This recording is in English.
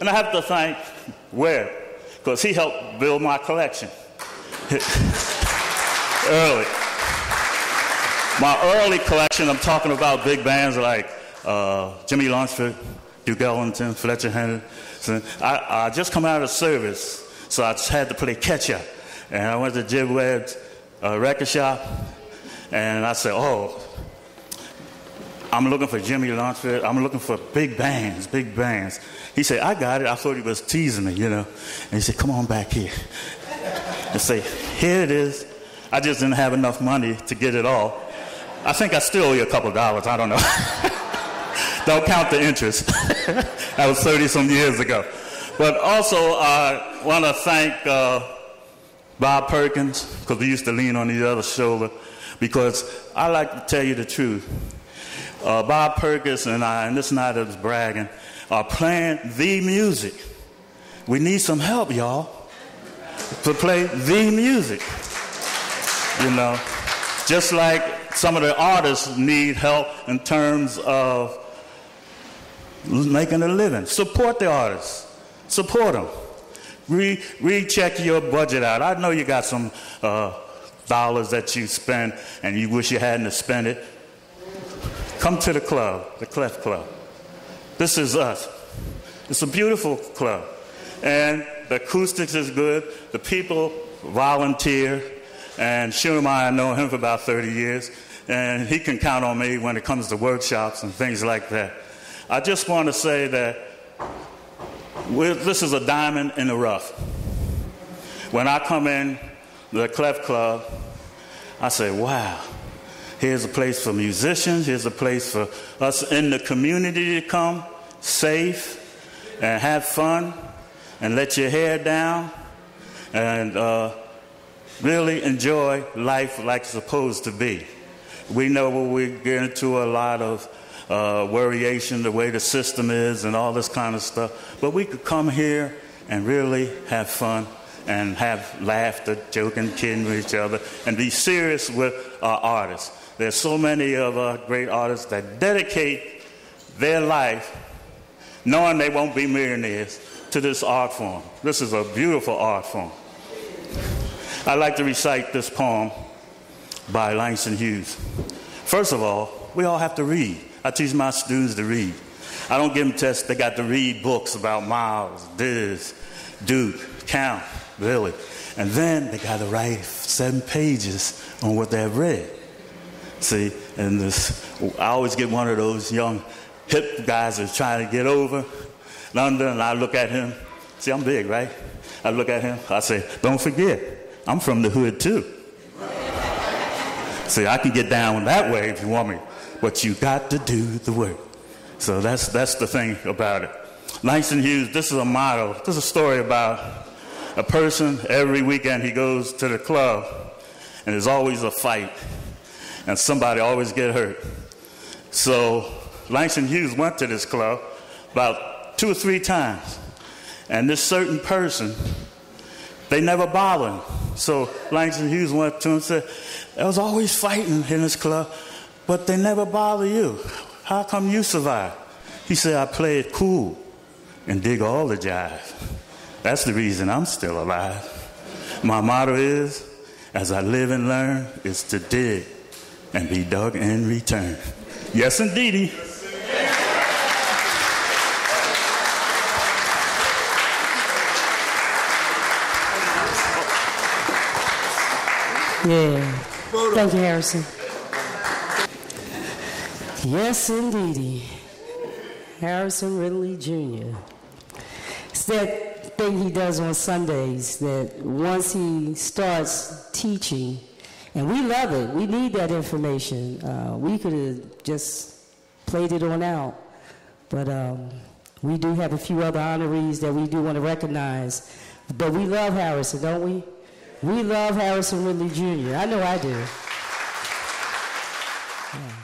And I have to thank Webb, because he helped build my collection early. My early collection, I'm talking about big bands like Jimmy Lunceford, Duke Ellington, Fletcher Henderson. I just come out of service, so I just had to play catch-up. And I went to Jim Webb's record shop, and I said, oh, I'm looking for Jimmy Lunceford. I'm looking for big bands, big bands. He said, I got it. I thought he was teasing me, you know. And he said, come on back here. And say, here it is. I just didn't have enough money to get it all. I think I still owe you a couple of dollars. I don't know. Don't count the interest. That was 30-some years ago. But also, I want to thank Bob Perkins, because we used to lean on the other shoulder, because I like to tell you the truth. Bob Perkins and I, and this is not us bragging, are playing the music. We need some help, y'all, to play the music. You know, just like some of the artists need help in terms of making a living. Support the artists. Support them. Recheck your budget out. I know you got some dollars that you spend and you wish you hadn't spent it. Come to the club, the Clef Club. This is us. It's a beautiful club. And the acoustics is good. The people volunteer. And Shunamai, I know him for about 30 years. And he can count on me when it comes to workshops and things like that. I just want to say that this is a diamond in the rough. When I come in the Clef Club, I say, wow, here's a place for musicians. Here's a place for us in the community to come, safe, and have fun, and let your hair down, and really enjoy life like it's supposed to be. We know we get into a lot of variation, the way the system is and all this kind of stuff. But we could come here and really have fun and have laughter, joking, kidding with each other, and be serious with our artists. There's so many of our great artists that dedicate their life knowing they won't be millionaires to this art form. This is a beautiful art form. I'd like to recite this poem by Langston Hughes. First of all, we all have to read. I teach my students to read. I don't give them tests. They got to read books about Miles, Diz, Duke, Count, Billy. And then they got to write 7 pages on what they've read. See, and I always get one of those young hip guys that's trying to get over London, and I look at him. See, I'm big, right? I look at him. I say, don't forget, I'm from the hood too. See, I can get down that way if you want me, but you got to do the work. So that's the thing about it. Langston Hughes, this is a motto. This is a story about a person. Every weekend he goes to the club, and there's always a fight, and somebody always get hurt. So Langston Hughes went to this club about 2 or 3 times, and this certain person, they never bother him. So Langston Hughes went to him and said, there was always fighting in this club, but they never bother you. How come you survive? He said, I play it cool and dig all the jive. That's the reason I'm still alive. My motto is, as I live and learn, is to dig and be dug in return. Yes, indeedy. Yeah. Thank you, Harrison. Yes, indeedy. Harrison Ridley Jr. It's that thing he does on Sundays that once he starts teaching, and we love it. We need that information. We could have just played it on out. But we do have a few other honorees that we do want to recognize. But we love Harrison, don't we? We love Harrison Ridley Jr. I know I do. Yeah.